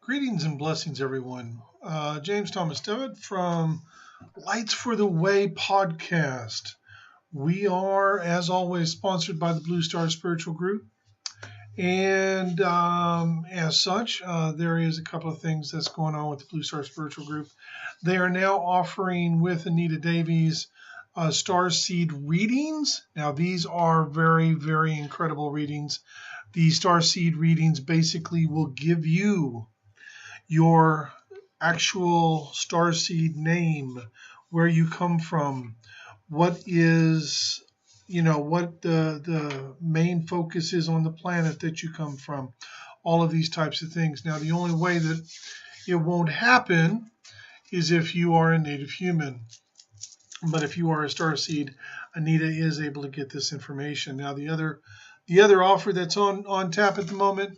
Greetings and blessings, everyone. James Thomas Devitt from Lights for the Way podcast. We are, as always, sponsored by the Blue Star Spiritual Group. And as such, there is a couple of things that's going on with the Blue Star Spiritual Group. They are now offering with Anita Davies Star Seed readings. Now, these are very, very incredible readings. The Star Seed readings basically will give you your actual starseed name, where you come from, what is, what the main focus is on the planet that you come from, all of these types of things. Now, the only way that it won't happen is if you are a native human. But if you are a starseed, Anita is able to get this information. Now, the other offer that's on tap at the moment,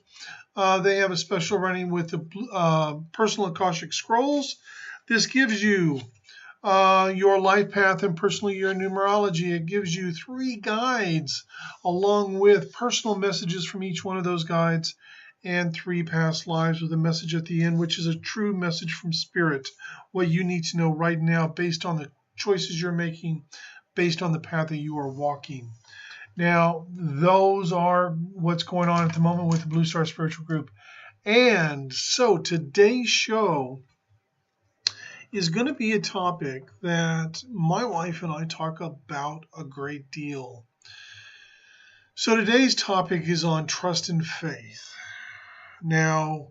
they have a special running with the Personal Akashic Scrolls. This gives you your life path and personal year numerology. It gives you 3 guides along with personal messages from each one of those guides and 3 past lives with a message at the end, which is a true message from Spirit, what you need to know right now based on the choices you're making, based on the path that you are walking. Now, those are what's going on at the moment with the Blue Star Spiritual Group. And so today's show is going to be a topic that my wife and I talk about a great deal. So today's topic is on trust and faith. Now,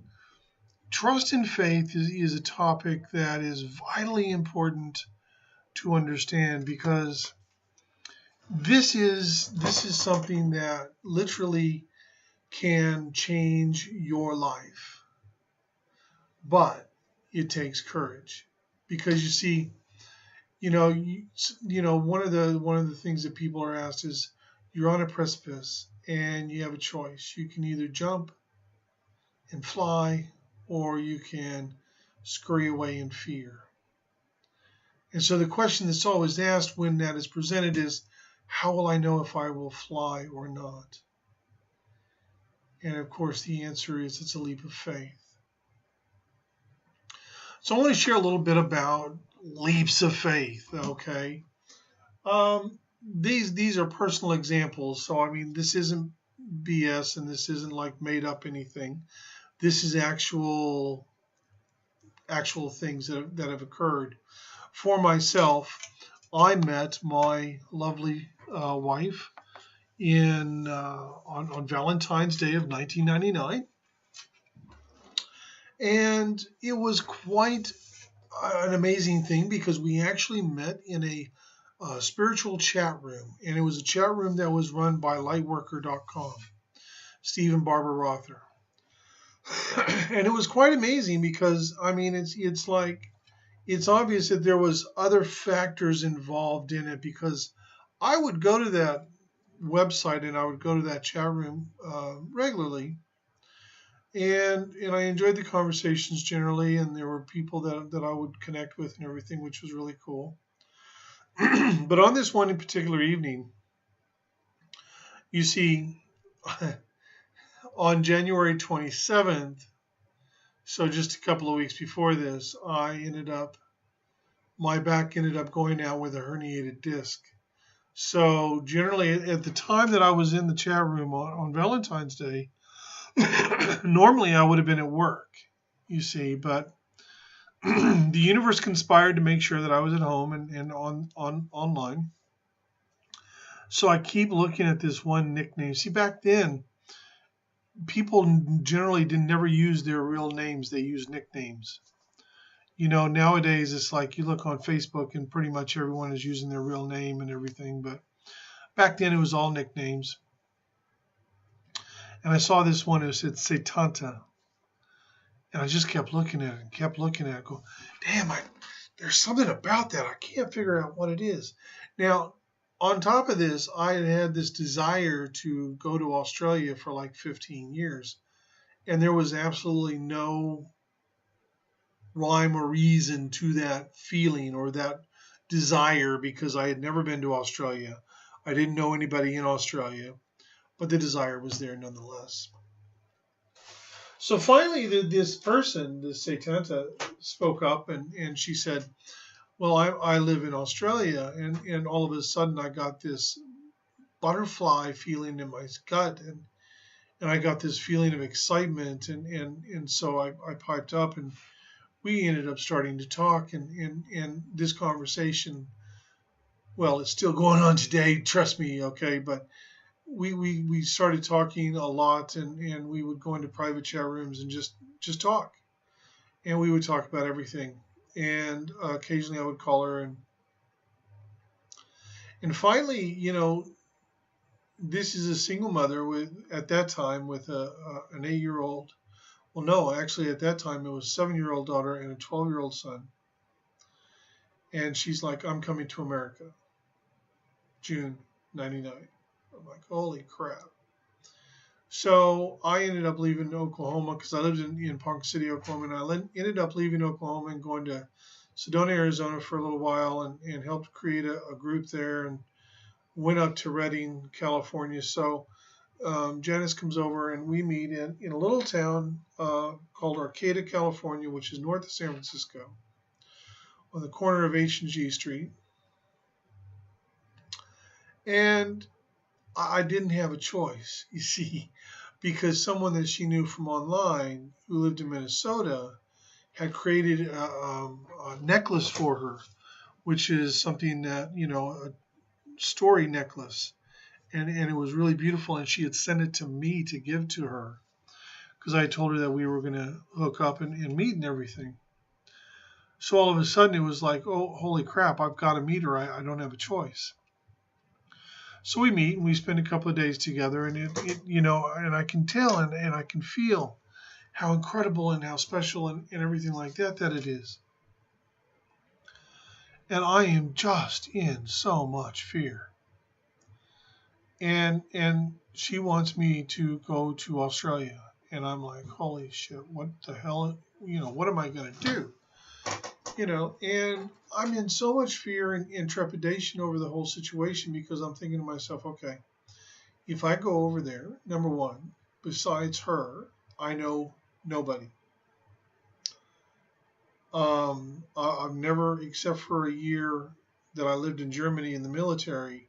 trust and faith is a topic that is vitally important to understand, because this is something that literally can change your life, but it takes courage, because you see, one of the things that people are asked is, you're on a precipice and you have a choice. You can either jump and fly, or you can scurry away in fear. And so the question that's always asked when that is presented is, how will I know if I will fly or not? And of course, the answer is it's a leap of faith. So I want to share a little bit about leaps of faith, okay? These are personal examples. So, this isn't BS, and this isn't like made up anything. This is actual things that have occurred. For myself, I met my lovely wife on Valentine's Day of 1999, and it was quite an amazing thing, because we actually met in a spiritual chat room, and it was a chat room that was run by Lightworker.com, Steve and Barbara Rother, and it was quite amazing because it's obvious that there was other factors involved in it, because I would go to that website and I would go to that chat room regularly, and I enjoyed the conversations generally, and there were people that I would connect with and everything, which was really cool. But on this one in particular evening, you see, on January 27th, so just a couple of weeks before this, my back ended up going out with a herniated disc. So generally, at the time that I was in the chat room on Valentine's Day, normally I would have been at work, you see, but the universe conspired to make sure that I was at home and online. So I keep looking at this one nickname. See, back then, people generally never use their real names. They use nicknames. Nowadays it's like you look on Facebook and pretty much everyone is using their real name and everything. But back then it was all nicknames. And I saw this one, it said Setanta. And I just kept looking at it, go, damn, there's something about that. I can't figure out what it is. Now, on top of this, I had this desire to go to Australia for like 15 years. And there was absolutely no rhyme or reason to that feeling or that desire, because I had never been to Australia. I didn't know anybody in Australia, but the desire was there nonetheless. So finally, this person, this Satanta, spoke up and she said, well, I live in Australia, and all of a sudden I got this butterfly feeling in my gut, and I got this feeling of excitement, and so I piped up, and we ended up starting to talk, and this conversation, well, it's still going on today, trust me, okay, but we started talking a lot, and we would go into private chat rooms and just talk, and we would talk about everything, and occasionally I would call her, and finally, this is a single mother with at that time with an 8-year-old. Well, no, actually at that time it was a 7-year-old daughter and a 12-year-old son. And she's like, I'm coming to America, June '99. I'm like, holy crap. So I ended up leaving Oklahoma because I lived in Ponca City, Oklahoma, and I ended up leaving Oklahoma and going to Sedona, Arizona for a little while and helped create a group there, and went up to Redding, California. So Janice comes over and we meet in a little town called Arcata, California, which is north of San Francisco, on the corner of H and G Street. And I didn't have a choice, you see, because someone that she knew from online who lived in Minnesota had created a necklace for her, which is something that, a story necklace. And it was really beautiful, and she had sent it to me to give to her because I told her that we were going to hook up and meet and everything. So all of a sudden it was like, oh, holy crap, I've got to meet her. I don't have a choice. So we meet and we spend a couple of days together, and and I can tell and I can feel how incredible and how special and everything like that it is. And I am just in so much fear. And she wants me to go to Australia. And I'm like, holy shit, what the hell, what am I going to do? And I'm in so much fear and trepidation over the whole situation because I'm thinking to myself, okay, if I go over there, number one, besides her, I know nobody. I've never, except for a year that I lived in Germany in the military,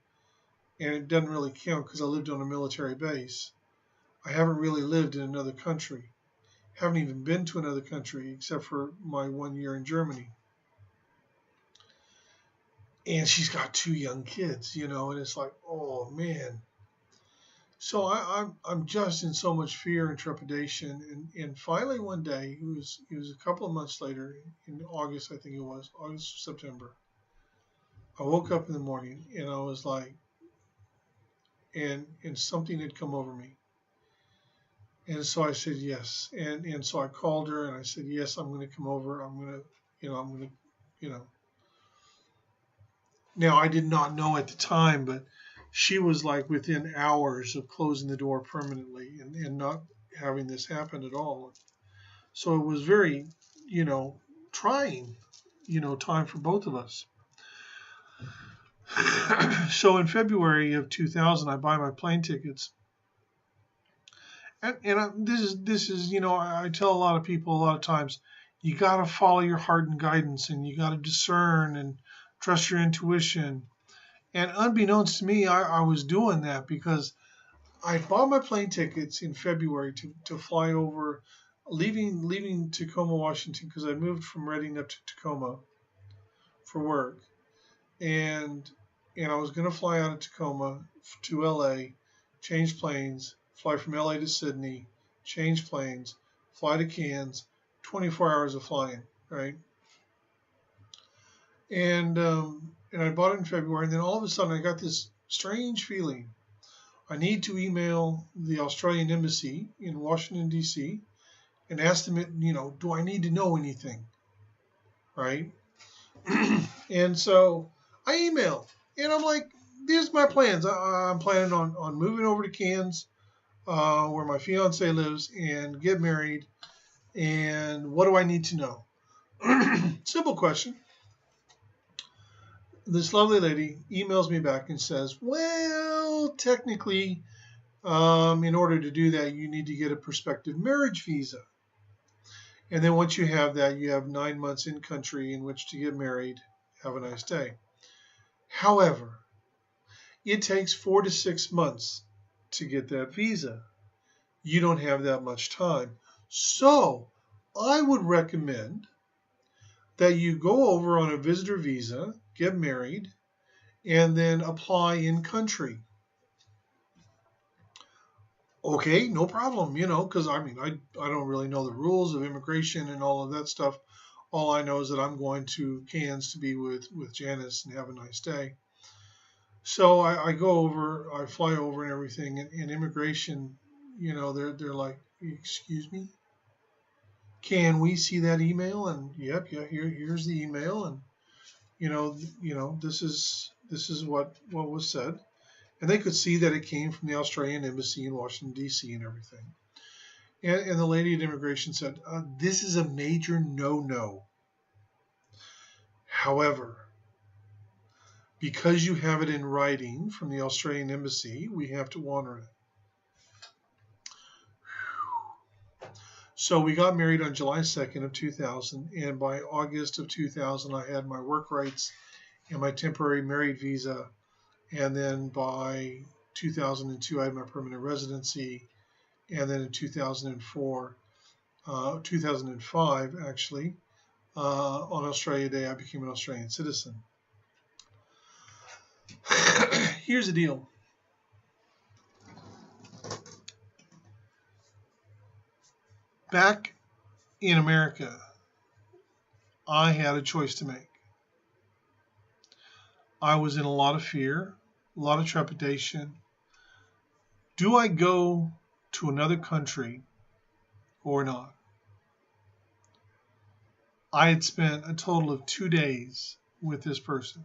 and it doesn't really count because I lived on a military base. I haven't really lived in another country. Haven't even been to another country except for my 1 year in Germany. And she's got 2 young kids, and it's like, oh man. So I'm just in so much fear and trepidation. And finally one day, it was a couple of months later, in August, I think it was, August or September, I woke up in the morning and I was like, and something had come over me. And so I said yes. And so I called her and I said, yes, I'm going to come over. I'm going to. Now, I did not know at the time, but she was like within hours of closing the door permanently and not having this happen at all. So it was very, trying, time for both of us. So in February of 2000, I buy my plane tickets. And this is, I tell a lot of people a lot of times, you got to follow your heart and guidance, and you got to discern and trust your intuition. And unbeknownst to me, I was doing that because I bought my plane tickets in February to fly over, leaving Tacoma, Washington, because I moved from Redding up to Tacoma for work. And I was going to fly out of Tacoma to LA, change planes, fly from LA to Sydney, change planes, fly to Cairns, 24 hours of flying, right? And I bought it in February, and then all of a sudden I got this strange feeling. I need to email the Australian Embassy in Washington, D.C. and ask them, do I need to know anything, right? And so I emailed, and I'm like, these are my plans. I'm planning on moving over to Cairns, where my fiance lives, and get married. And what do I need to know? Simple question. This lovely lady emails me back and says, well, technically, In order to do that, you need to get a prospective marriage visa. And then once you have that, you have 9 months in country in which to get married. Have a nice day. However, it takes 4 to 6 months to get that visa. You don't have that much time. So I would recommend that you go over on a visitor visa, get married, and then apply in country. Okay, no problem, because I don't really know the rules of immigration and all of that stuff. All I know is that I'm going to Cairns to be with Janice and have a nice day. So I go over, I fly over and everything, and immigration, they're like, excuse me, can we see that email? And yep, yeah, here's the email, and this is what was said. And they could see that it came from the Australian Embassy in Washington, D.C. and everything. And the lady at immigration said, this is a major no-no. However, because you have it in writing from the Australian Embassy, we have to honor it. So we got married on July 2nd of 2000, and by August of 2000, I had my work rights and my temporary married visa. And then by 2002, I had my permanent residency. And then in 2005 actually, on Australia Day, I became an Australian citizen. Here's the deal. Back in America, I had a choice to make. I was in a lot of fear, a lot of trepidation. Do I go to another country or not? I had spent a total of 2 days with this person.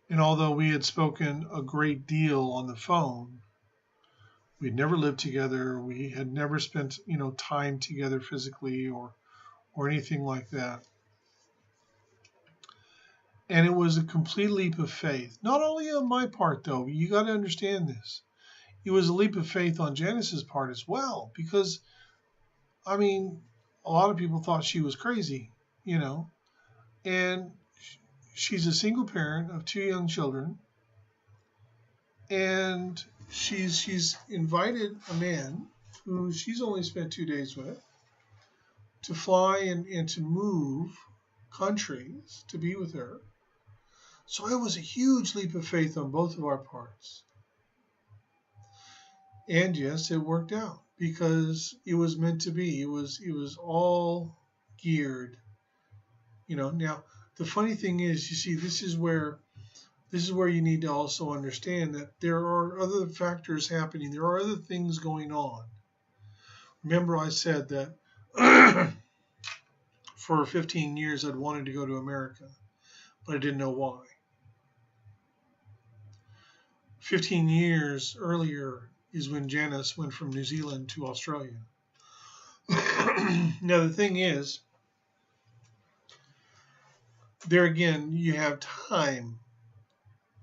And although we had spoken a great deal on the phone, we'd never lived together. We had never spent, time together physically or anything like that. And it was a complete leap of faith. Not only on my part, though. You got to understand this. It was a leap of faith on Janice's part as well, because, a lot of people thought she was crazy, and she's a single parent of 2 young children, and she's invited a man who she's only spent 2 days with to fly and to move countries to be with her. So it was a huge leap of faith on both of our parts. And yes, it worked out because it was meant to be. It was all geared. Now the funny thing is, you see, this is where you need to also understand that there are other factors happening. There are other things going on. Remember I said that for 15 years I'd wanted to go to America, but I didn't know why. 15 years earlier is when Janice went from New Zealand to Australia. Now, the thing is, there again, you have time.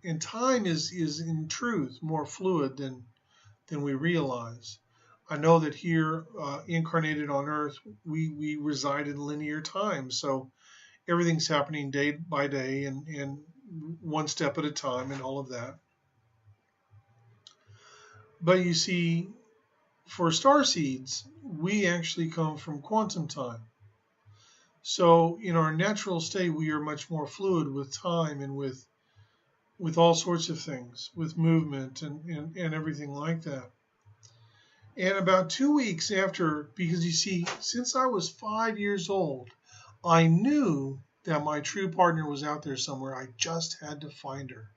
And time is in truth more fluid than we realize. I know that here, incarnated on Earth, we reside in linear time. So everything's happening day by day and one step at a time and all of that. But you see, for starseeds, we actually come from quantum time. So in our natural state, we are much more fluid with time and with all sorts of things, with movement and everything like that. And about 2 weeks after, because you see, since I was 5 years old, I knew that my true partner was out there somewhere. I just had to find her.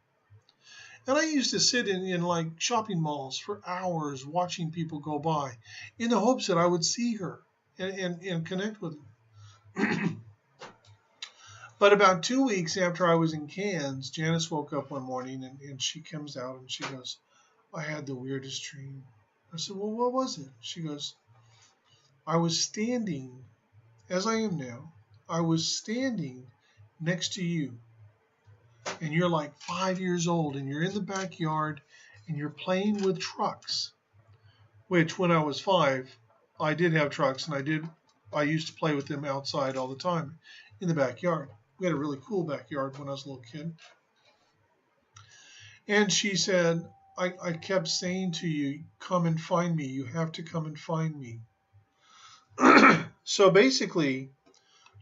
And I used to sit in like shopping malls for hours watching people go by in the hopes that I would see her and connect with her. But about 2 weeks after I was in Cairns, Janice woke up one morning and she comes out and she goes, I had the weirdest dream. I said, well, what was it? She goes, I was standing, as I am now, I was standing next to you. And you're like 5 years old and you're in the backyard and you're playing with trucks, which when I was 5, I did have trucks, and I used to play with them outside all the time in the backyard. We had a really cool backyard when I was a little kid. And she said, I kept saying to you, come and find me. You have to come and find me. So basically,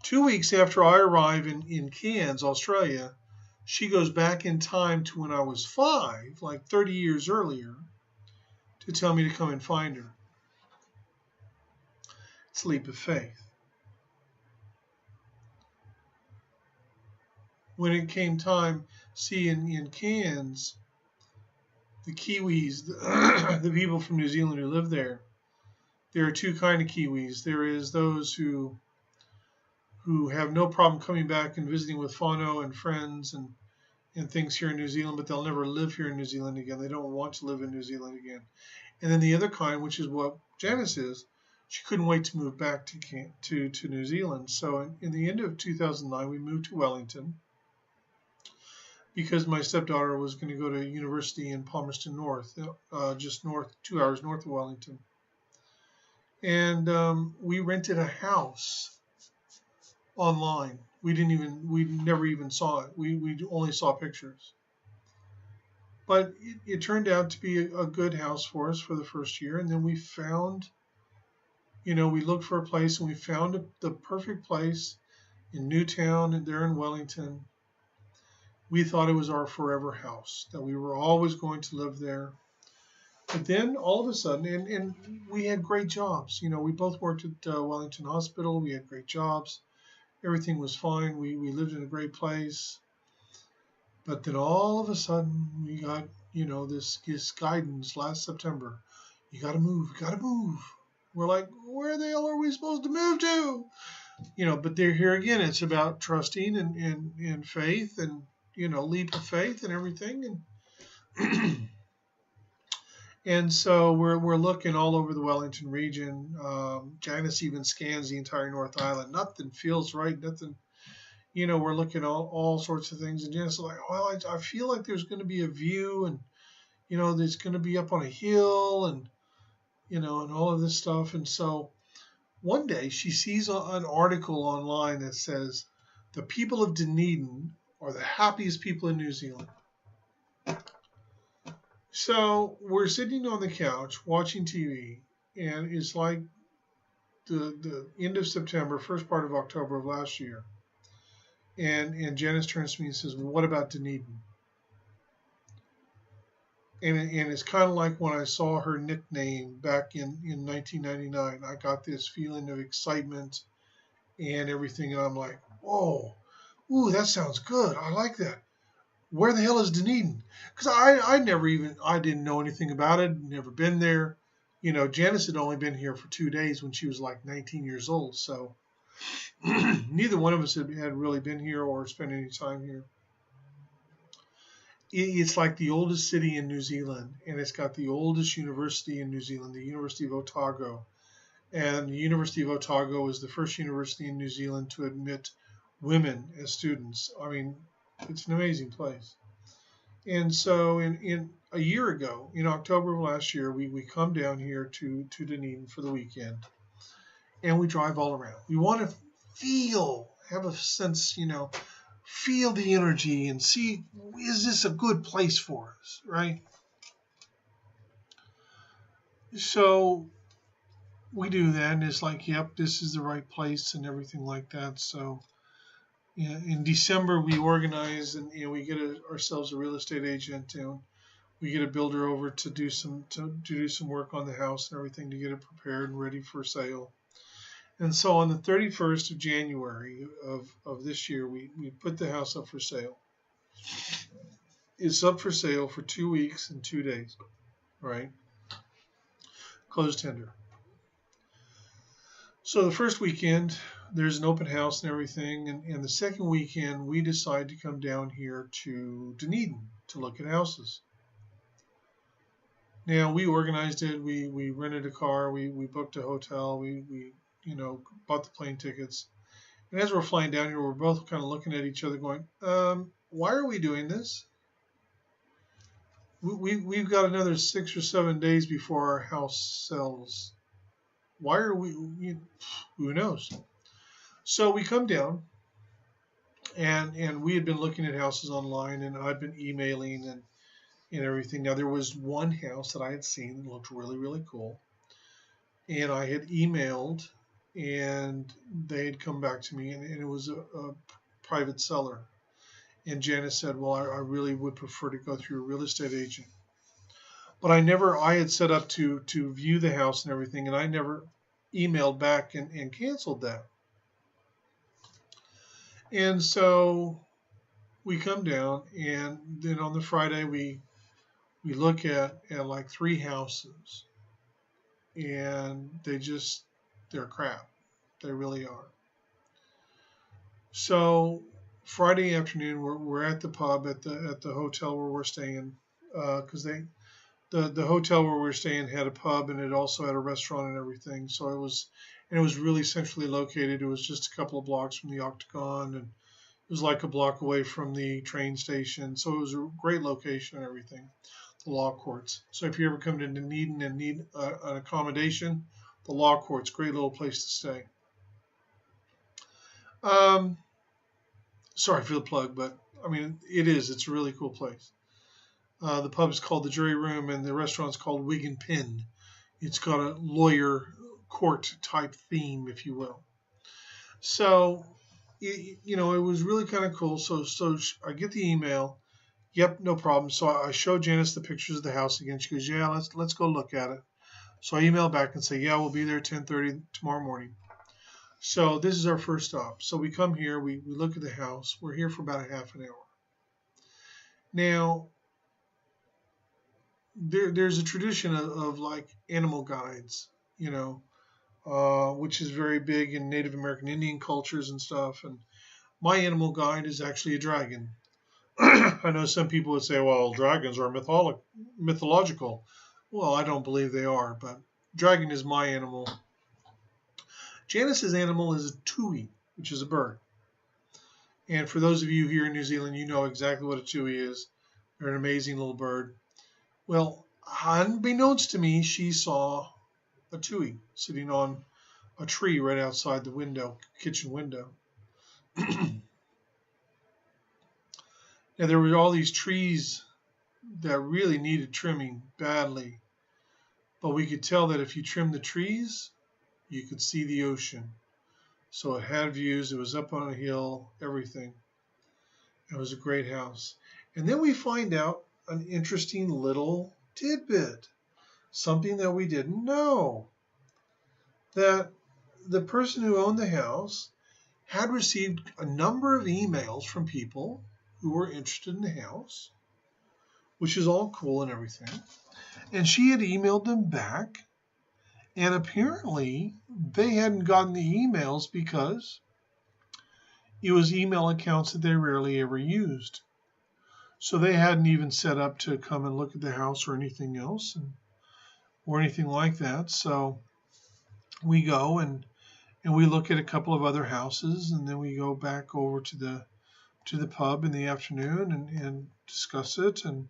2 weeks after I arrive in Cairns, Australia, she goes back in time to when I was 5, like 30 years earlier, to tell me to come and find her. It's a leap of faith. When it came time, see, in Cairns, the Kiwis, the people from New Zealand who live there are two kinds of Kiwis. There is those who have no problem coming back and visiting with whānau and friends and things here in New Zealand, but they'll never live here in New Zealand again. They don't want to live in New Zealand again. And then the other kind, which is what Janice is, she couldn't wait to move back to New Zealand. So in the end of 2009, we moved to Wellington because my stepdaughter was going to go to university in Palmerston North, just 2 hours north of Wellington. And we rented a house online. We never even saw it. We only saw pictures. But it turned out to be a good house for us for the first year. And then we found, we looked for a place, and we found the perfect place in Newtown and there in Wellington. We thought it was our forever house, that we were always going to live there. But then all of a sudden, and we had great jobs. We both worked at Wellington Hospital. We had great jobs. Everything was fine. We lived in a great place. But then all of a sudden, we got, this guidance last September. You got to move. You got to move. We're like, where the hell are we supposed to move to? But they're here again. It's about trusting and faith and, leap of faith and everything. And and so we're looking all over the Wellington region. Janice even scans the entire North Island. Nothing feels right. Nothing, we're looking at all sorts of things. And Janice is like, well, I feel like there's going to be a view, and, there's going to be up on a hill, and, and all of this stuff. And so one day she sees an article online that says, the people of Dunedin are the happiest people in New Zealand. So we're sitting on the couch watching TV, and it's like the end of September, first part of October of last year. And Janice turns to me and says, well, what about Dunedin? And it's kind of like when I saw her nickname back in 1999. I got this feeling of excitement and everything, and I'm like, whoa, ooh, that sounds good. I like that. Where the hell is Dunedin? Because I didn't know anything about it, never been there. Janice had only been here for 2 days when she was like 19 years old. So neither one of us had really been here or spent any time here. It's like the oldest city in New Zealand, and it's got the oldest university in New Zealand, the University of Otago. And the University of Otago is the first university in New Zealand to admit women as students. I mean, it's an amazing place. And so in a year ago, in October of last year, we come down here to Dunedin for the weekend, and we drive all around. We want to have a sense, feel the energy and see, is this a good place for us, right? So we do that, and it's like, yep, this is the right place and everything like that. So in December, we organize, and we get ourselves a real estate agent, and we get a builder over to do some work on the house and everything to get it prepared and ready for sale. And so on the 31st of January of this year, we put the house up for sale. It's up for sale for 2 weeks and 2 days, right? Closed tender. So the first weekend, there's an open house and everything. And the second weekend, we decide to come down here to Dunedin to look at houses. Now, we organized it. We rented a car. We booked a hotel. We bought the plane tickets. And as we're flying down here, we're both kind of looking at each other going, why are we doing this? we've got another 6 or 7 days before our house sells. Why are we? Who knows? So we come down, and we had been looking at houses online, and I've been emailing and everything. Now there was one house that I had seen that looked really really cool, and I had emailed, and they had come back to me, and it was a private seller. And Janice said, "Well, I really would prefer to go through a real estate agent." But I had set up to view the house and everything, and I never emailed back and canceled that. And so we come down, and then on the Friday we look at like 3 houses, and they're crap. They really are. So Friday afternoon we're at the pub at the hotel where we're staying, because the hotel where we were staying had a pub, and it also had a restaurant and everything. So it was really centrally located. It was just a couple of blocks from the Octagon, and it was like a block away from the train station. So it was a great location and everything. The law courts. So if you ever come to Dunedin and need an accommodation, the law courts, great little place to stay. Sorry for the plug, but I mean it's a really cool place. The pub is called the Jury Room, and the restaurant's called Wig and Pin. It's got a lawyer court type theme, if you will. So, it was really kind of cool. So I get the email. Yep, no problem. So I show Janice the pictures of the house again. She goes, "Yeah, let's go look at it." So I email back and say, "Yeah, we'll be there 10:30 tomorrow morning." So this is our first stop. So we come here, we look at the house. We're here for about a half an hour. Now, there's a tradition of like animal guides, which is very big in Native American Indian cultures and stuff. And my animal guide is actually a dragon. I know some people would say, well, dragons are mythological. Well, I don't believe they are, but dragon is my animal. Janice's animal is a tui, which is a bird. And for those of you here in New Zealand, you know exactly what a tui is. They're an amazing little bird. Well, unbeknownst to me, she saw a tui sitting on a tree right outside the kitchen window. Now, there were all these trees that really needed trimming badly, but we could tell that if you trimmed the trees, you could see the ocean. So it had views, it was up on a hill, everything. It was a great house. And then we find out an interesting little tidbit, something that we didn't know, that the person who owned the house had received a number of emails from people who were interested in the house, which is all cool and everything. And she had emailed them back, and apparently they hadn't gotten the emails because it was email accounts that they rarely ever used. So they hadn't even set up to come and look at the house or anything else, or anything like that. So we go and we look at a couple of other houses, and then we go back over to the pub in the afternoon and discuss it. And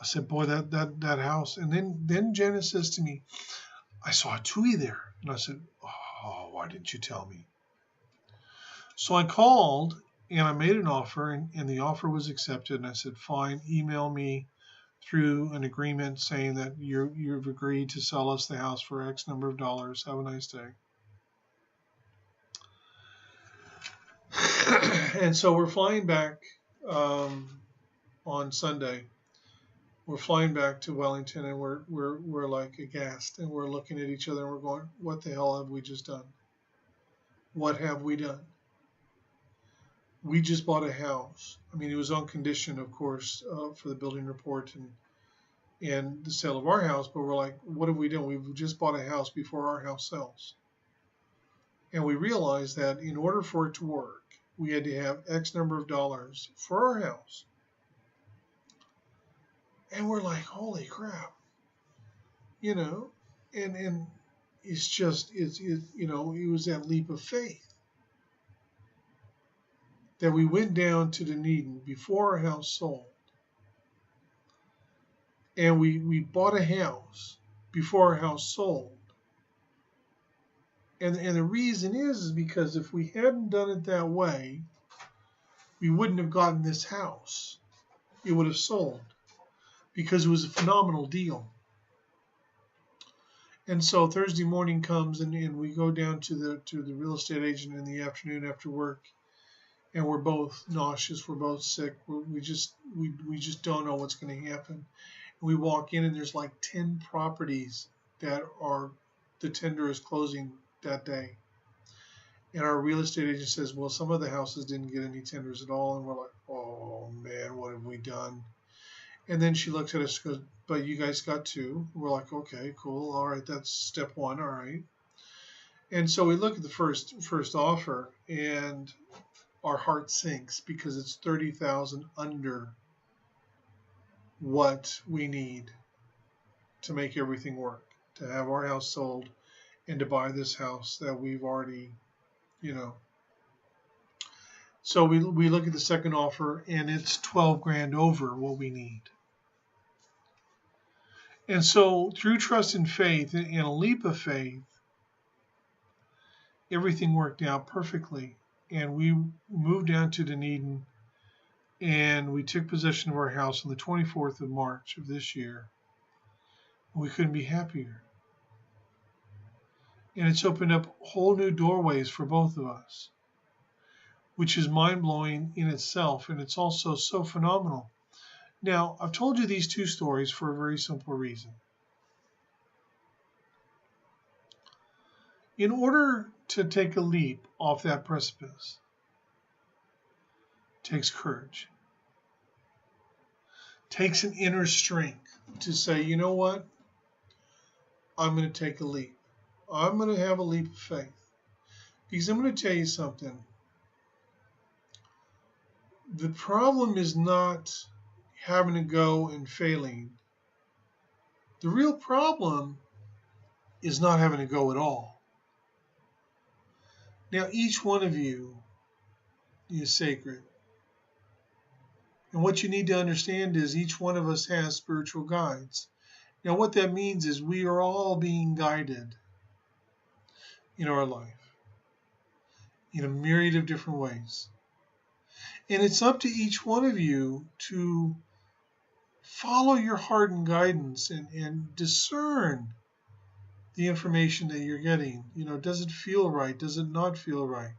I said, boy, that house. And then Janice says to me, I saw a tui there. And I said, oh, why didn't you tell me? So I called and I made an offer, and the offer was accepted. And I said, fine, email me through an agreement saying that you've agreed to sell us the house for X number of dollars. Have a nice day. And so we're flying back on Sunday. We're flying back to Wellington, and we're like aghast, and we're looking at each other, and we're going, what the hell have we just done? What have we done? We just bought a house. I mean, it was on condition, of course, for the building report and the sale of our house, but we're like, what have we done? We've just bought a house before our house sells. And we realized that in order for it to work, we had to have X number of dollars for our house. And we're like, holy crap, and it's just, it was that leap of faith that we went down to Dunedin before our house sold. and we bought a house before our house sold. And the reason is because if we hadn't done it that way, we wouldn't have gotten this house. It would have sold because it was a phenomenal deal. And so Thursday morning comes, and we go down to the real estate agent in the afternoon after work, and we're both nauseous, we're both sick, we just don't know what's going to happen. We walk in, and there's like 10 properties that are the tender is closing that day. And our real estate agent says, well, some of the houses didn't get any tenders at all. And we're like, oh man, what have we done? And then she looks at us and goes, but you guys got 2. We're like, okay, cool. All right, that's step 1. All right. And so we look at the first offer, and our heart sinks because it's $30,000 under what we need to make everything work, to have our house sold and to buy this house that we've already, So we look at the second offer, and it's $12,000 over what we need. And so through trust and faith and a leap of faith, everything worked out perfectly. And we moved down to Dunedin, and we took possession of our house on the 24th of March of this year. We couldn't be happier. And it's opened up whole new doorways for both of us, which is mind-blowing in itself, and it's also so phenomenal. Now, I've told you these 2 stories for a very simple reason. In order to take a leap off that precipice, it takes courage. It takes an inner strength to say, you know what? I'm going to take a leap. I'm going to have a leap of faith. Because I'm going to tell you something. The problem is not having to go and failing. The real problem is not having to go at all. Now, each one of you is sacred. And what you need to understand is each one of us has spiritual guides. Now, what that means is we are all being guided in our life in a myriad of different ways. And it's up to each one of you to follow your heart and guidance and discern the information that you're getting. Does it feel right? Does it not feel right?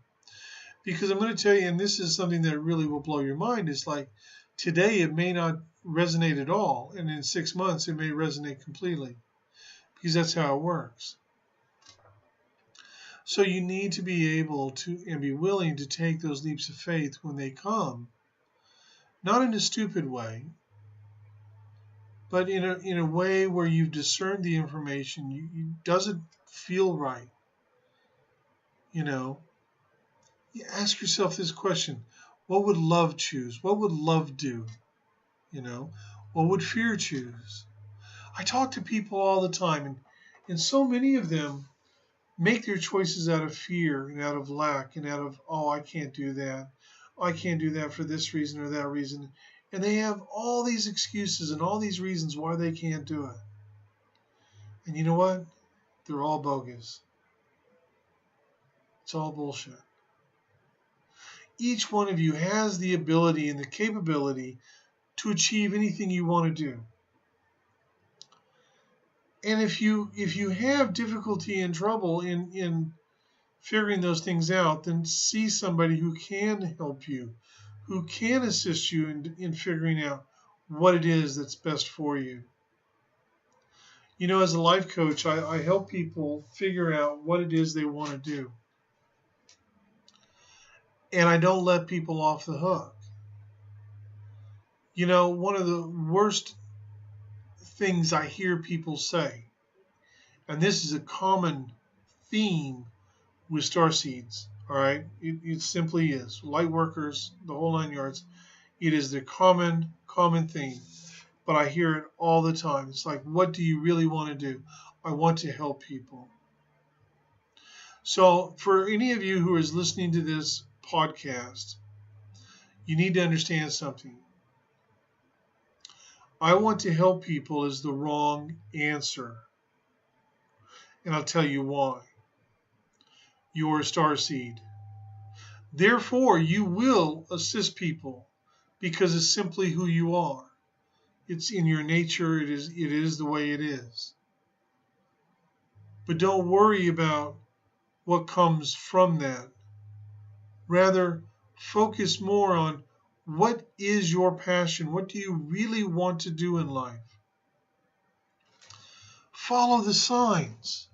Because I'm going to tell you, and this is something that really will blow your mind, is like today it may not resonate at all, and in 6 months it may resonate completely, because that's how it works. So you need to be able to and be willing to take those leaps of faith when they come, not in a stupid way, but in a way where you've discerned the information. Does it feel right? You ask yourself this question: what would love choose? What would love do? What would fear choose? I talk to people all the time, and so many of them make their choices out of fear and out of lack and out of, oh, I can't do that. I can't do that for this reason or that reason. And they have all these excuses and all these reasons why they can't do it. And you know what? They're all bogus. It's all bullshit. Each one of you has the ability and the capability to achieve anything you want to do. And if you have difficulty and trouble in figuring those things out, then see somebody who can help you, who can assist you in figuring out what it is that's best for you. As a life coach, I help people figure out what it is they want to do. And I don't let people off the hook. One of the worst things I hear people say, and this is a common theme with starseeds, all right? It simply is. Light workers, the whole 9 yards, it is the common theme. But I hear it all the time. It's like, what do you really want to do? I want to help people. So for any of you who is listening to this podcast, you need to understand something. I want to help people is the wrong answer. And I'll tell you why. You're a starseed. Therefore, you will assist people because it's simply who you are. It's in your nature. It is the way it is. But don't worry about what comes from that. Rather, focus more on what is your passion? What do you really want to do in life? Follow the signs.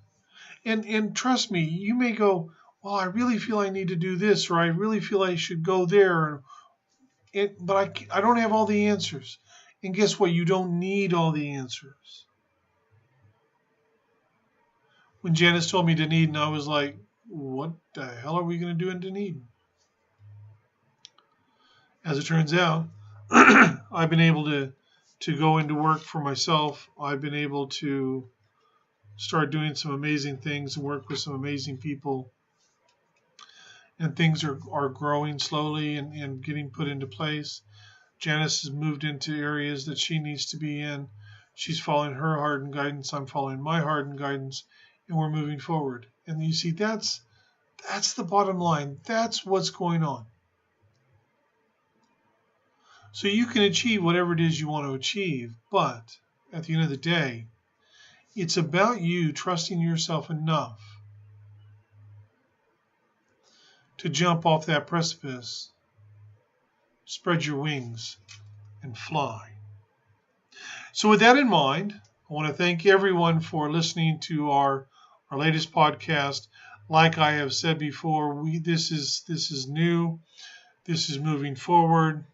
And trust me, you may go, well, I really feel I need to do this, or I really feel I should go there. But I don't have all the answers. And guess what? You don't need all the answers. When Janice told me Dunedin, I was like, what the hell are we going to do in Dunedin? As it turns out, I've been able to go into work for myself. I've been able to start doing some amazing things and work with some amazing people. And things are growing slowly and getting put into place. Janice has moved into areas that she needs to be in. She's following her heart and guidance. I'm following my heart and guidance. And we're moving forward. And you see, that's the bottom line. That's what's going on. So you can achieve whatever it is you want to achieve, but at the end of the day, it's about you trusting yourself enough to jump off that precipice, spread your wings, and fly. So with that in mind, I want to thank everyone for listening to our latest podcast. Like I have said before, this is new. This is moving forward.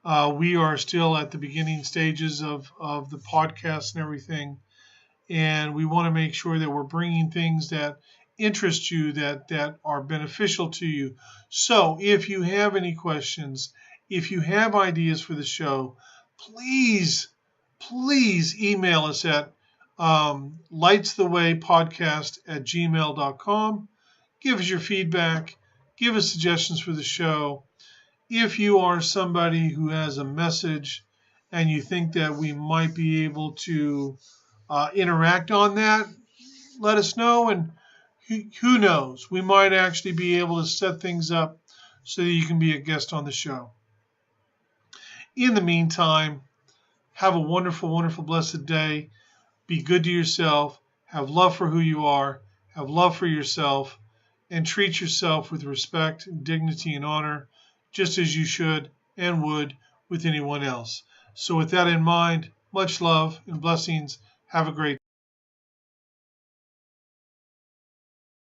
We are still at the beginning stages of the podcast and everything. And we want to make sure that we're bringing things that interest you, that are beneficial to you. So if you have any questions, if you have ideas for the show, please email us at lightsthewaypodcast@gmail.com. Give us your feedback. Give us suggestions for the show. If you are somebody who has a message and you think that we might be able to interact on that, let us know. And who knows, we might actually be able to set things up so that you can be a guest on the show. In the meantime, have a wonderful, wonderful, blessed day. Be good to yourself. Have love for who you are. Have love for yourself. And treat yourself with respect, dignity, and honor, just as you should and would with anyone else. So with that in mind, much love and blessings. Have a great day.